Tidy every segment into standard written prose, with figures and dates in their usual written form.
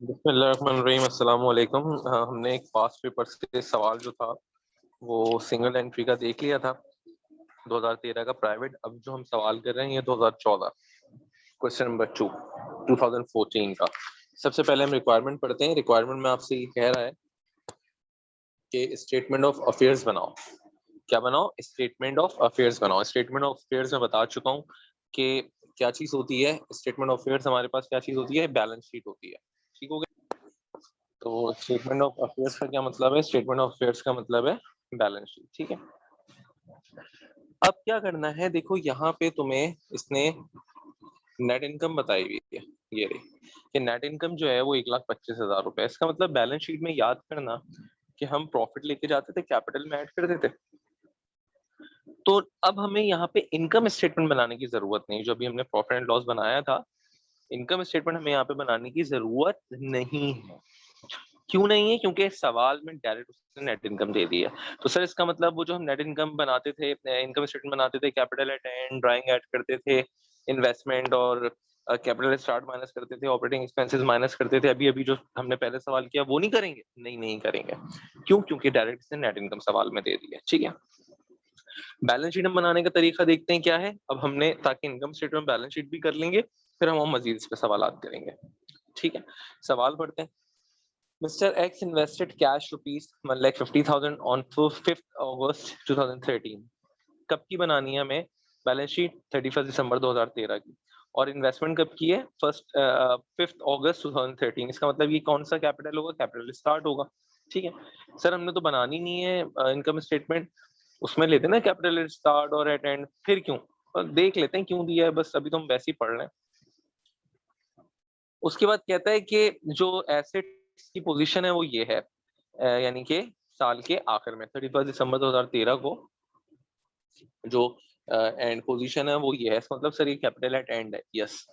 बिस्मिल्लाहिर्रहमानिर्रहीम अस्सलाम वालेकुम। हमने एक पास्ट पेपर से सवाल जो था वो सिंगल एंट्री का देख लिया था 2013 का प्राइवेट। अब जो हम सवाल कर रहे हैं ये 2014 क्वेश्चन नंबर 2014 का। सबसे पहले हम रिक्वायरमेंट पढ़ते हैं। रिक्वायरमेंट में आपसे ये कह रहा है कि स्टेटमेंट ऑफ अफेयर्स बनाओ। क्या बनाओ? स्टेटमेंट ऑफ अफेयर्स बनाओ। स्टेटमेंट ऑफ अफेयर्स में बता चुका हूँ कि क्या चीज होती है। स्टेटमेंट ऑफ अफेयर्स हमारे पास क्या चीज होती है? बैलेंस शीट होती है। ठीक हो गया? तो स्टेटमेंट ऑफ अफेयर्स का क्या मतलब है? स्टेटमेंट ऑफ अफेयर्स का मतलब है बैलेंस शीट। ठीक है, अब क्या करना है, देखो यहाँ पे तुम्हें इसने नेट इनकम बताई हुई है, ये रही कि नेट इनकम जो है वो 1,25,000 रुपए। इसका मतलब बैलेंस शीट में याद करना कि हम प्रॉफिट लेके जाते थे, कैपिटल में ऐड कर देते। तो अब हमें यहाँ पे इनकम स्टेटमेंट बनाने की जरूरत नहीं। जो अभी हमने प्रॉफिट एंड लॉस बनाया था, इनकम स्टेटमेंट हमें यहाँ पे बनाने की जरूरत नहीं है। क्यों नहीं है? क्योंकि सवाल में डायरेक्ट उसने नेट इनकम दे दी है। तो सर इसका मतलब वो जो हम नेट इनकम बनाते थे, इनकम स्टेटमेंट बनाते थे, capital eight and, drawing add करते थे, इन्वेस्टमेंट और कैपिटल स्टार्ट माइनस करते थे, ऑपरेटिंग एक्सपेंसेस माइनस करते थे, अभी अभी जो हमने पहले सवाल किया वो नहीं करेंगे? नहीं, नहीं करेंगे। क्यों? क्योंकि डायरेक्ट इसने नेट इनकम सवाल में दे दी है। ठीक है, बैलेंस शीट हम बनाने का तरीका देखते हैं क्या है। अब हमने, ताकि इनकम स्टेटमेंट बैलेंस शीट भी कर लेंगे, फिर हम मजीद इस पे सवाल करेंगे। ठीक है, सवाल पढ़ते हैं। Mister x invested cash rupees 1,50,000 on 5th August 2013। कब की बनानी है हमें बैलेंस शीट? 31 दिसंबर 2013 की। और इन्वेस्टमेंट कब की है? 5th August 2013। इसका मतलब ये कौन सा कैपिटल होगा? कैपिटल स्टार्ट होगा। ठीक है सर, हमने तो बनानी नहीं है इनकम स्टेटमेंट, उसमें लेते ना कैपिटल स्टार्ट और एट एंड, फिर क्यों? देख लेते हैं क्यों दिया है, बस अभी तो हम वैसे ही पढ़ रहे हैं। उसके बाद कहता है कि जो एसेट्स की पोजीशन है वो ये है, यानी कि साल के आखिर में 31 दिसंबर 2013 को जो एंड पोजीशन है वो ये है। इसका मतलब सर ये कैपिटल एट एंड है। यस,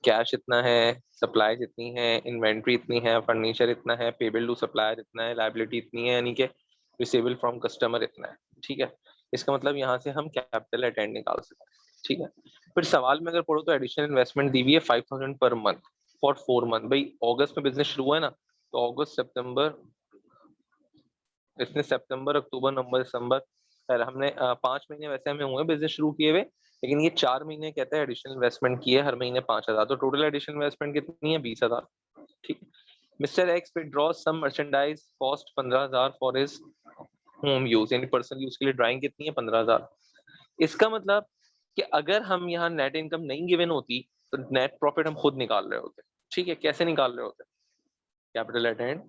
कैश इतना है, सप्लाईज इतनी है, इन्वेंट्री इतनी है, फर्नीचर इतना है, पेबल टू सप्लायर इतना है, लायबिलिटी इतनी है, यानी कि रिसीवेबल फ्रॉम कस्टमर इतना है। ठीक है, इसका मतलब यहाँ से हम कैपिटल एट एंड निकाल सकते हैं। ठीक है, फिर सवाल में अगर पढ़ो तो एडिशनल इन्वेस्टमेंट दी हुई है 5,000 पर मंथ फॉर 4 मंथ। भाई अगस्त में बिजनेस शुरू हुआ है ना, तो अगस्त सितंबर, इसने सितंबर अक्टूबर नवंबर दिसंबर, पहले हमने 5 महीने वैसे हमें हुए बिजनेस शुरू किए हुए, लेकिन ये 4 महीने कहता है एडिशनल इन्वेस्टमेंट की है, हर महीने 5,000। तो टोटल एडिशनल इन्वेस्टमेंट कितनी है? 20,000। ठीक। Mister X withdraw some merchandise cost 15,000 for his home use, यानी पर्सनल यूज के लिए ड्राइंग कितनी है? 15,000। इसका मतलब कि अगर हम यहाँ नेट इनकम नहीं गिवन होती तो नेट प्रॉफिट हम खुद निकाल रहे होते। ठीक है, कैसे निकाल रहे होते? Capital eight and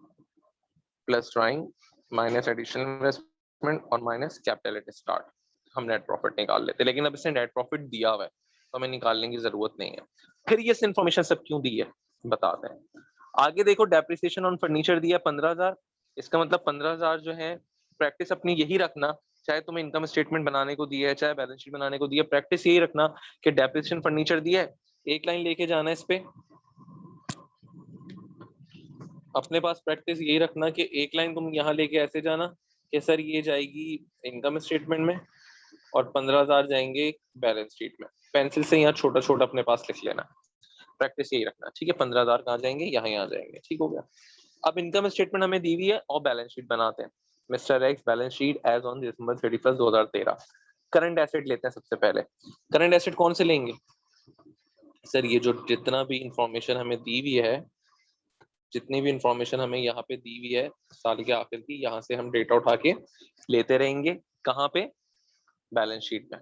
plus drawing minus additional investment और माइनस कैपिटल एट स्टार्ट, हम नेट प्रॉफिट निकाल लेते। लेकिन अब इसने नेट प्रॉफिट दिया हुआ है तो हमें निकालने की जरूरत नहीं है। फिर ये इन्फॉर्मेशन सब क्यों दी है बताते हैं। आगे देखो, डेप्रिसिएशन ऑन फर्नीचर दिया 15,000। इसका मतलब 15,000 जो है, प्रैक्टिस अपनी यही रखना, चाहे तुम्हें इनकम स्टेटमेंट बनाने को दिया है चाहे बैलेंस शीट बनाने को दिया, प्रैक्टिस यही रखना कि डेप्रिसिएशन फर्नीचर दिया है, एक लाइन लेके जाना है इस पे। अपने पास प्रैक्टिस यही रखना कि एक लाइन तुम यहाँ लेके ऐसे जाना कि सर ये जाएगी इनकम स्टेटमेंट में और 15,000 जाएंगे बैलेंस शीट में। पेंसिल से यहाँ छोटा छोटा अपने पास लिख लेना, प्रैक्टिस यही रखना। ठीक है, 15,000 कहाँ जाएंगे? यहाँ जाएंगे। ठीक हो गया। अब इनकम स्टेटमेंट हमें दी हुई है और बैलेंस शीट बनाते हैं। Mister X balance sheet as on December 31 2013। Current asset लेते हैं सबसे पहले। करंट एसेट कौन से लेंगे? सर ये जो जितना भी इंफॉर्मेशन हमें दी हुई है, जितनी भी इंफॉर्मेशन हमें यहाँ पे दी हुई है साल के आखिर की, यहाँ से हम डेटा उठा के लेते रहेंगे। कहाँ पे? बैलेंस शीट में।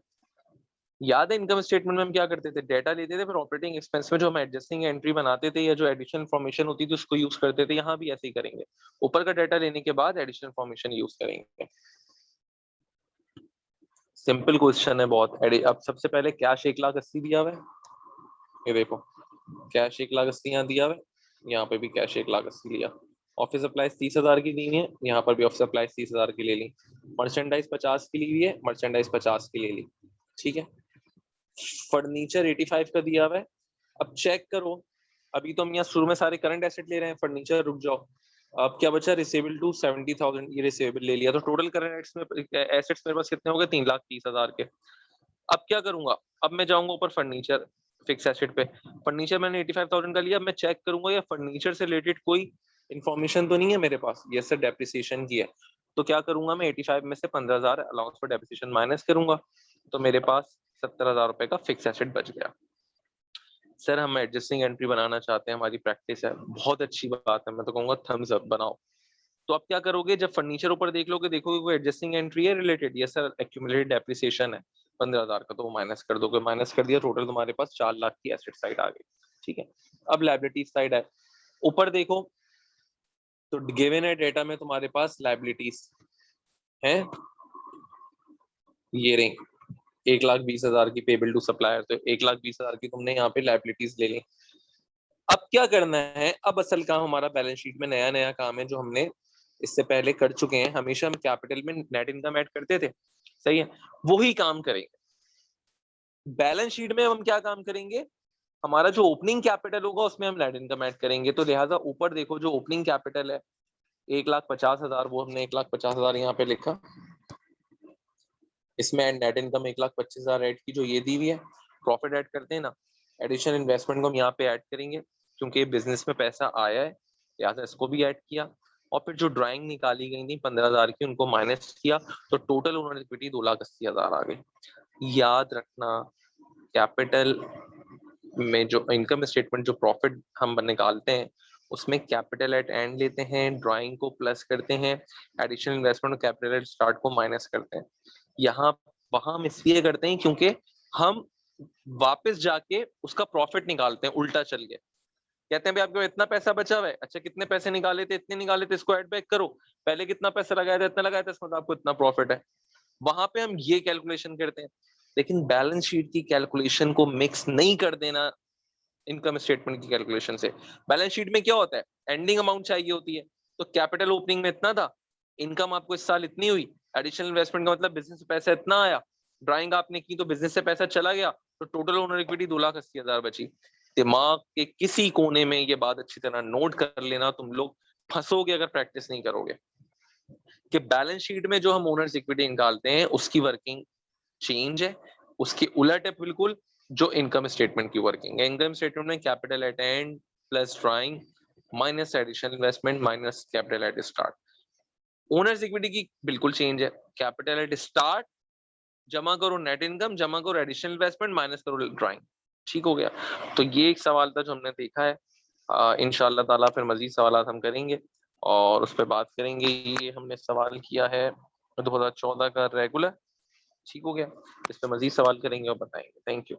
याद है इनकम स्टेटमेंट में हम क्या करते थे? डेटा लेते थे, फिर ऑपरेटिंग एक्सपेंस में जो हम एडजस्टिंग एंट्री बनाते थे या जो एडिशनल इन्फॉर्मेशन होती थी उसको यूज करते थे। यहाँ भी ऐसे ही करेंगे, ऊपर का डेटा लेने के बाद एडिशनल इन्फॉर्मेशन यूज करेंगे। सिंपल क्वेश्चन है बहुत। अब सबसे पहले कैश 1,80,000 दिया हुआ है, ये देखो कैश 1,80,000 यहाँ दिया हुआ है, यहाँ पे भी कैश 1,80,000 लिया। ऑफिस सप्लाईज 30,000 की दी हुई है, यहाँ पर भी ऑफिस सप्लाईज 30,000 की ले ली। मर्चेंडाइज 50 की ली हुई है, मर्चेंडाइज 50 की ले ली। ठीक है, फर्नीचर 85 का दिया हुआ है। अब चेक करो, अभी तो हम यहाँ शुरू में सारे करंट एसेट ले रहे हैं, फर्नीचर रुक जाओ। अब क्या बचा? रिसेबल टू 70,000, ये रिसेबल ले लिया, तो टोटल करंट एसेट्स मेरे पास कितने हो गए? 3,30,000 के। अब क्या करूंगा? अब मैं जाऊंगा ऊपर फर्नीचर, फिक्स एसेट पे। फर्नीचर मैंने 85,000 का लिया, मैं चेक करूंगा या फर्नीचर से रिलेटेड कोई इंफॉर्मेशन तो नहीं है मेरे पास। यस सर, डेप्रिसिएशन की है। तो क्या करूंगा मैं, 85 में से 15,000 अलाउंस फॉर डेप्रिसिएशन माइनस करूंगा, तो मेरे पास 70,000 रुपए का फिक्स एसेट बच गया। सर हम एडजस्टिंग एंट्री बनाना चाहते हैं, हमारी प्रैक्टिस है, बहुत अच्छी बात है, मैं तो कहूंगा थम्स अप बनाओ। तो आप क्या करोगे, जब फर्नीचर ऊपर देख लोगे, देखोगे कोई एडजस्टिंग एंट्री है related, yes sir accumulated depreciation है 15,000 का, तो वो माइनस कर दोगे, माइनस कर दिया, टोटल तुम्हारे पास 4 लाख की एसेट साइड आ गई। ठीक है, अब लायबिलिटी साइड है, ऊपर देखो तो गिवन है डेटा में तुम्हारे पास लायबिलिटीज है, ये रही 1,20,000 की पेबल टू सप्लायर, तो 1,20,000 की तुमने यहाँ पे लायबिलिटीज ले ली। अब क्या करना है, अब असल काम हमारा बैलेंस शीट में नया नया काम है जो हमने इससे पहले कर चुके हैं। हमेशा हम कैपिटल में नेट इनकम ऐड करते थे, सही है, वही काम करेंगे। बैलेंस शीट में हम क्या काम करेंगे, हमारा जो ओपनिंग कैपिटल होगा उसमें हम नेट इनकम ऐड करेंगे। तो लिहाजा ऊपर देखो जो ओपनिंग कैपिटल है 1,50,000, वो हमने 1,50,000 यहाँ पे लिखा, इसमें नेट इनकम 1,25,000 ऐड की जो ये दी हुई है। प्रॉफिट ऐड करते हैं ना, एडिशनल इन्वेस्टमेंट को हम यहाँ पे ऐड करेंगे क्योंकि बिजनेस में पैसा आया है, लिहाजा इसको भी ऐड किया। और फिर जो ड्राइंग निकाली गई थी 15,000 की, उनको माइनस किया, तो टोटल ओनर इक्विटी 2,80,000 आ गई। याद रखना, कैपिटल में जो इनकम स्टेटमेंट जो प्रॉफिट हम निकालते हैं उसमें कैपिटल एट एंड लेते हैं, ड्राइंग को प्लस करते हैं, एडिशनल इन्वेस्टमेंट और कैपिटल एट स्टार्ट को माइनस करते हैं। यहाँ वहां हम इसलिए करते हैं क्योंकि हम वापस जाके उसका प्रॉफिट निकालते हैं उल्टा चल के, कहते हैं भाई आपके इतना पैसा बचा हुआ है, अच्छा कितने पैसे निकाले थे, इतने निकाले थे, इसको ऐड बैक करो, पहले कितना पैसा लगाया था, इतना लगाया था, इसमें आपको इतना प्रॉफिट है। वहां पे हम ये कैलकुलेशन करते हैं, लेकिन बैलेंस शीट की कैलकुलेशन को मिक्स नहीं कर देना इनकम स्टेटमेंट की कैलकुलेशन से। बैलेंस शीट में क्या होता है, एंडिंग अमाउंट चाहिए होती है, तो कैपिटल ओपनिंग में इतना था, इनकम आपको इस साल इतनी हुई, एडिशनल इन्वेस्टमेंट का मतलब बिजनेस से पैसा इतना आया, ड्राइंग आपने की तो बिजनेस से पैसा चला गया, तो टोटल ओनर इक्विटी 2,80,000 बची। दिमाग के किसी कोने में ये बात अच्छी तरह नोट कर लेना, तुम लोग फंसोगे अगर प्रैक्टिस नहीं करोगे, कि बैलेंस शीट में जो हम ओनर्स इक्विटी निकालते हैं उसकी वर्किंग चेंज है, उसके उलट है बिल्कुल जो इनकम स्टेटमेंट की वर्किंग है। इनकम स्टेटमेंट में capital eight and plus drawing minus additional investment minus capital eight start. Owners equity की बिल्कुल चेंज है, कैपिटल एट स्टार्ट जमा करो नेट इनकम, जमा करो एडिशनल इन्वेस्टमेंट, माइनस करो ड्राइंग। ठीक हो गया। तो ये एक सवाल था जो हमने देखा है, इंशाअल्लाह ताला फिर मजीद सवाल हम करेंगे और उस पर बात करेंगे। ये हमने सवाल किया है 2014 का रेगुलर। ठीक हो गया, इस पर मजीद सवाल करेंगे और बताएंगे। Thank you.